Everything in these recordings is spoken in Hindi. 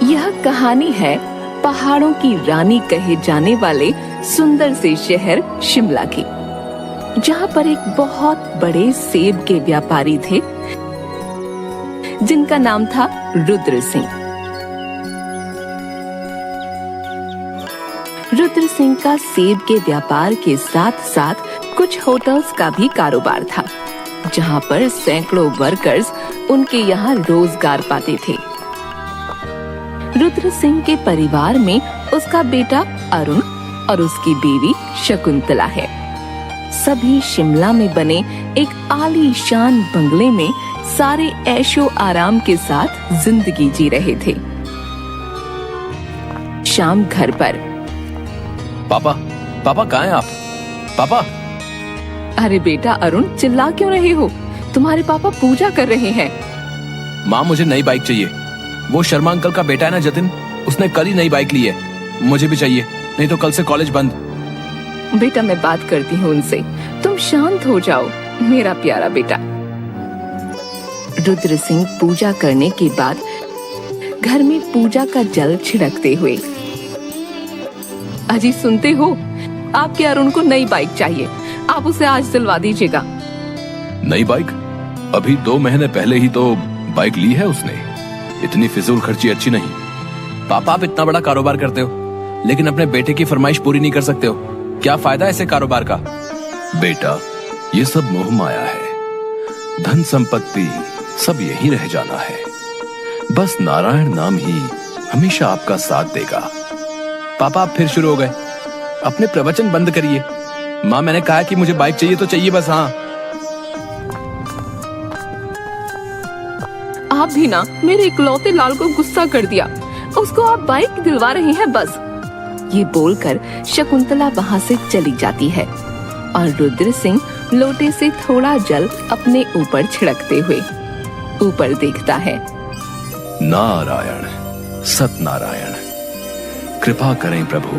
यह कहानी है पहाड़ों की रानी कहे जाने वाले सुंदर से शहर शिमला की, जहाँ पर एक बहुत बड़े सेब के व्यापारी थे जिनका नाम था रुद्र सिंह। रुद्र सिंह का सेब के व्यापार के साथ साथ कुछ होटल्स का भी कारोबार था, जहाँ पर सैकड़ों वर्कर्स उनके यहाँ रोजगार पाते थे। रुद्र सिंह के परिवार में उसका बेटा अरुण और उसकी बीवी शकुंतला है। सभी शिमला में बने एक आलीशान बंगले में सारे ऐशो आराम के साथ जिंदगी जी रहे थे। शाम घर पर। पापा कहाँ हैं आप? पापा। अरे बेटा अरुण, चिल्ला क्यों रहे हो? तुम्हारे पापा पूजा कर रहे हैं। माँ, मुझे नई बाइक चाहिए। वो शर्मा अंकल का बेटा है ना जतिन, उसने कल ही नई बाइक ली है। मुझे भी चाहिए, नहीं तो कल से कॉलेज बंद। बेटा मैं बात करती हूँ उनसे, तुम शांत हो जाओ मेरा प्यारा बेटा। रुद्र सिंह पूजा करने के बाद घर में पूजा का जल छिड़कते हुए, अजी सुनते हो, आपके अरुण को नई बाइक चाहिए, आप उसे आज दिलवा दीजिएगा। नई बाइक? अभी 2 महीने पहले ही तो बाइक ली है उसने। इतनी फिजूल खर्ची अच्छी नहीं। पापा, आप इतना बड़ा कारोबार करते हो लेकिन अपने बेटे की फरमाइश पूरी नहीं कर सकते हो। क्या फायदा ऐसे कारोबार का? बेटा, ये सब मोह माया है। धन संपत्ति सब यही रह जाना है। बस नारायण नाम ही हमेशा आपका साथ देगा। पापा, आप फिर शुरू हो गए। अपने प्रवचन बंद करिए। माँ, मैंने कहा कि मुझे बाइक चाहिए तो चाहिए बस। हाँ, आप भी ना मेरे इकलौते लाल को गुस्सा कर दिया। उसको आप बाइक दिलवा रहे हैं बस। ये बोलकर शकुंतला वहाँ से चली जाती है और रुद्र सिंह लोटे से थोड़ा जल अपने ऊपर छिड़कते हुए ऊपर देखता है। नारायण सतनारायण, कृपा करें प्रभु।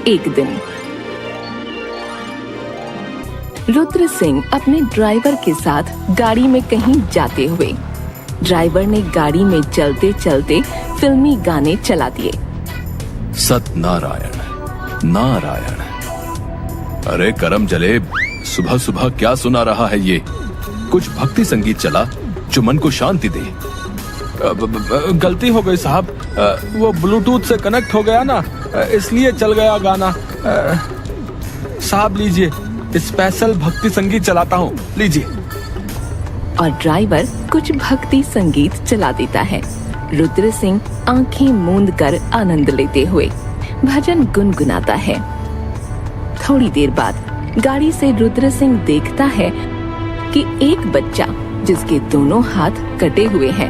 एक दिन रुद्र सिंह अपने ड्राइवर के साथ गाड़ी में कहीं जाते हुए, ड्राइवर ने गाड़ी में चलते चलते फिल्मी गाने चला दिए। सतनारायण नारायण। अरे करम जले, सुबह सुबह क्या सुना रहा है ये? कुछ भक्ति संगीत चला जो मन को शांति दे। गलती हो गई साहब, वो ब्लूटूथ से कनेक्ट हो गया ना, इसलिए चल गया गाना। साहब लीजिए, स्पेशल भक्ति संगीत चलाता हूँ, लीजिए। और ड्राइवर कुछ भक्ति संगीत चला देता है। रुद्र सिंह आंखें मूंद कर आनंद लेते हुए भजन गुनगुनाता है। थोड़ी देर बाद गाड़ी से रुद्र सिंह देखता है कि एक बच्चा जिसके दोनों हाथ कटे हुए हैं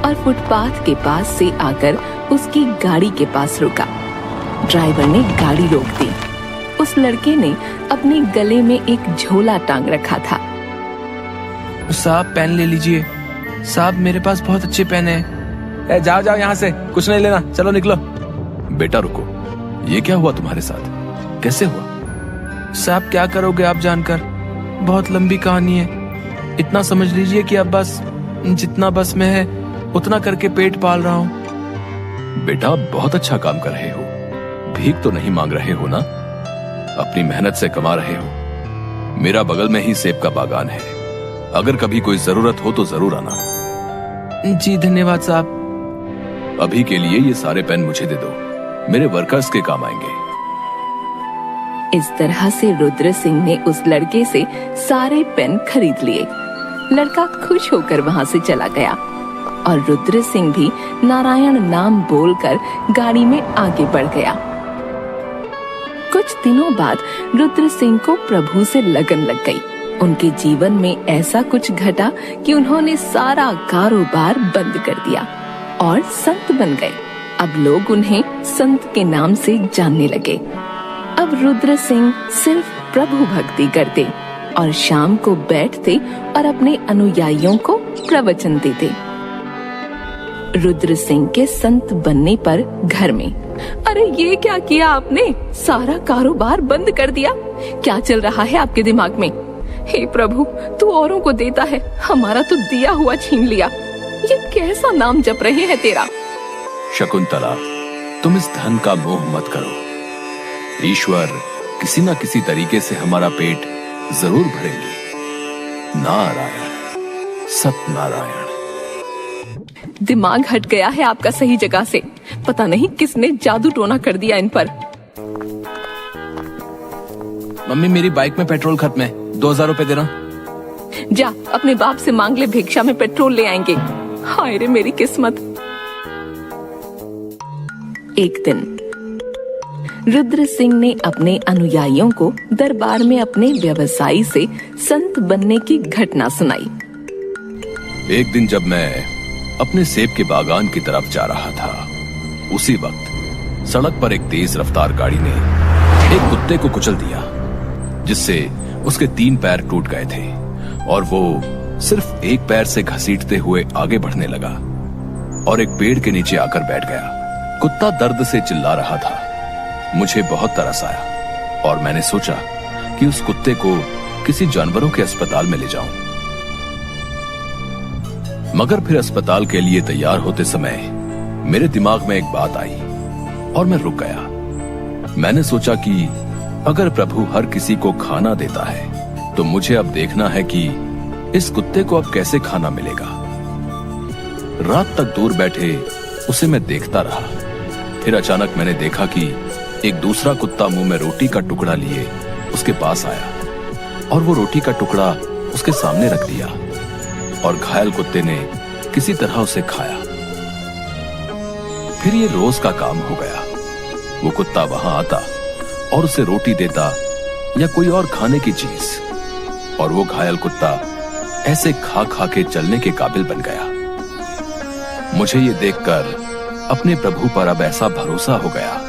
और फुटपाथ के पास से आकर उसकी गाड़ी के पास रुका। ड्राइवर ने गाड़ी रोक दी। उस लड़के ने अपने गले में एक झोला टांग रखा था। साहब पेन ले लीजिए। साहब मेरे पास बहुत अच्छे पेन है। जाओ जाओ यहाँ से, कुछ नहीं लेना, चलो निकलो। बेटा रुको, ये क्या हुआ तुम्हारे साथ? कैसे हुआ? साहब क्या करोगे आप जानकर, बहुत लंबी कहानी है। इतना समझ लीजिए कि अब बस जितना बस में है उतना करके पेट पाल रहा हूँ। बेटा बहुत अच्छा काम कर रहे हो। भीख तो नहीं मांग रहे हो ना? अपनी मेहनत से कमा रहे हो। मेरा बगल में ही सेब का बागान है, अगर कभी कोई जरूरत हो तो जरूर आना। जी धन्यवाद साहब। अभी के लिए ये सारे पेन मुझे दे दो, मेरे वर्कर्स के काम आएंगे। इस तरह से रुद्र सिंह ने उस लड़के से सारे पेन खरीद लिए। लड़का खुश होकर वहाँ से चला गया और रुद्र सिंह भी नारायण नाम बोलकर गाड़ी में आगे बढ़ गया। कुछ दिनों बाद रुद्र सिंह को प्रभु से लगन लग गई। उनके जीवन में ऐसा कुछ घटा कि उन्होंने सारा कारोबार बंद कर दिया और संत बन गए। अब लोग उन्हें संत के नाम से जानने लगे। अब रुद्र सिंह सिर्फ प्रभु भक्ति करते और शाम को बैठते और अपने अनुयायियों को प्रवचन देते। रुद्र सिंह के संत बनने पर घर में, अरे ये क्या किया आपने? सारा कारोबार बंद कर दिया। क्या चल रहा है आपके दिमाग में? हे प्रभु, तू औरों को देता है, हमारा तो दिया हुआ छीन लिया। ये कैसा नाम जप रहे हैं तेरा? शकुंतला, तुम इस धन का मोह मत करो। ईश्वर किसी ना किसी तरीके से हमारा पेट जरूर भरेंगे। नारायण सतनारायण। दिमाग हट गया है आपका सही जगह से। पता नहीं किसने जादू टोना कर दिया इन पर। मम्मी, मेरी बाइक में पेट्रोल खत्म है, 2000 रुपए देना। जा अपने बाप से मांग ले, भिक्षा में पेट्रोल ले आएंगे। हाय रे मेरी किस्मत। एक दिन रुद्र सिंह ने अपने अनुयायियों को दरबार में अपने व्यवसायी से संत बनने की घटना सुनाई। एक दिन जब मैं अपने सेब के बागान की तरफ जा रहा था, उसी वक्त सड़क पर एक तेज रफ्तार गाड़ी ने एक कुत्ते को कुचल दिया, जिससे उसके 3 पैर टूट गए थे और वो सिर्फ एक पैर से घसीटते हुए आगे बढ़ने लगा और एक पेड़ के नीचे आकर बैठ गया। कुत्ता दर्द से चिल्ला रहा था। मुझे बहुत तरस आया और मैंने सोचा कि उस कुत्ते को किसी जानवरों के अस्पताल में ले जाऊं। मगर फिर अस्पताल के लिए तैयार होते समय मेरे दिमाग में एक बात आई और मैं रुक गया। मैंने सोचा कि अगर प्रभु हर किसी को खाना देता है तो मुझे अब देखना है कि इस कुत्ते को अब कैसे खाना मिलेगा। रात तक दूर बैठे उसे मैं देखता रहा। फिर अचानक मैंने देखा कि एक दूसरा कुत्ता मुंह में रोटी का टुकड़ा लिए उसके पास आया और वो रोटी का टुकड़ा उसके सामने रख दिया और घायल कुत्ते ने किसी तरह उसे खाया। फिर ये रोज का काम हो गया। वो कुत्ता वहां आता और उसे रोटी देता या कोई और खाने की चीज, और वो घायल कुत्ता ऐसे खा खा के चलने के काबिल बन गया। मुझे ये देखकर अपने प्रभु पर अब ऐसा भरोसा हो गया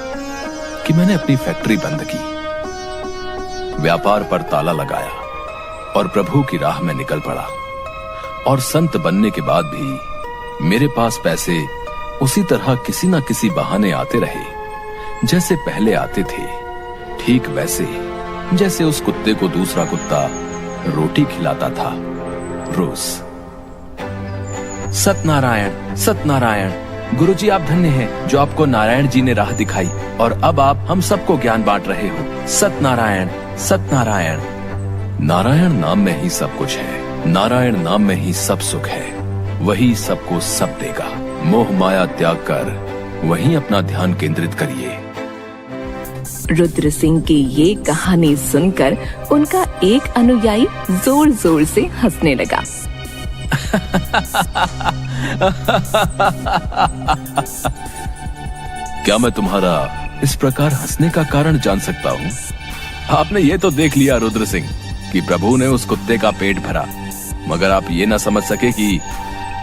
कि मैंने अपनी फैक्ट्री बंद की, व्यापार पर ताला लगाया और प्रभु की राह में निकल पड़ा। और संत बनने के बाद भी मेरे पास पैसे उसी तरह किसी ना किसी बहाने आते रहे जैसे पहले आते थे, ठीक वैसे जैसे उस कुत्ते को दूसरा कुत्ता रोटी खिलाता था रोज। सतनारायण सतनारायण। गुरुजी, आप धन्य हैं जो आपको नारायण जी ने राह दिखाई और अब आप हम सबको ज्ञान बांट रहे हो। सतनारायण सतनारायण। नारायण नाम में ही सब कुछ है, नारायण नाम में ही सब सुख है। वही सबको सब देगा। मोह माया त्याग कर वहीं अपना ध्यान केंद्रित करिए। रुद्र सिंह की ये कहानी सुनकर उनका एक अनुयायी जोर जोर से हंसने लगा। क्या मैं तुम्हारा इस प्रकार हंसने का कारण जान सकता हूँ? आपने ये तो देख लिया रुद्र सिंह कि प्रभु ने उस कुत्ते का पेट भरा, मगर आप ये ना समझ सके कि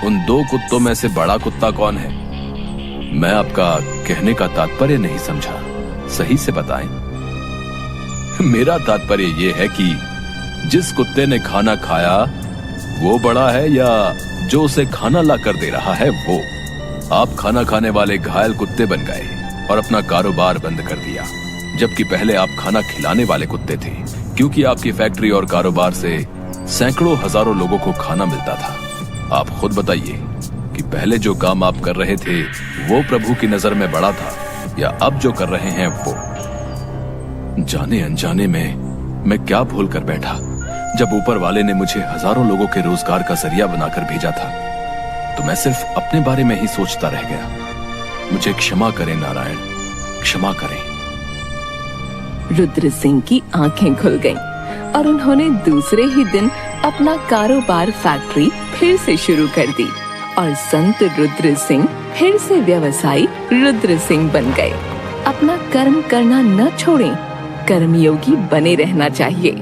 उन 2 कुत्तों में से बड़ा कुत्ता कौन है। मैं आपका कहने का तात्पर्य नहीं समझा, सही से बताएं। मेरा तात्पर्य ये है कि जिस कुत्ते ने खाना खाया वो बड़ा है या जो उसे खाना ला कर दे रहा है वो। आप खाना खाने वाले घायल कुत्ते बन गए और अपना कारोबार बंद कर दिया, जबकि पहले आप खाना खिलाने वाले कुत्ते थे, क्योंकि आपकी फैक्ट्री और कारोबार से सैकड़ों हजारों लोगों को खाना मिलता था। आप खुद बताइए कि पहले जो काम आप कर रहे थे वो प्रभु की नजर में बड़ा था या अब जो कर रहे हैं वो। जाने अनजाने में मैं क्या भूल कर बैठा जब ऊपर वाले ने मुझे हजारों लोगों के रोजगार का जरिया बनाकर भेजा था, तो मैं सिर्फ अपने बारे में ही सोचता रह गया। मुझे क्षमा करें नारायण, क्षमा करें। रुद्र सिंह की आंखें खुल गईं और उन्होंने दूसरे ही दिन अपना कारोबार फैक्ट्री फिर से शुरू कर दी और संत रुद्र सिंह फिर से व्यवसायी रुद्र सिंह बन गए। अपना कर्म करना न छोड़ें, कर्मयोगी बने रहना चाहिए।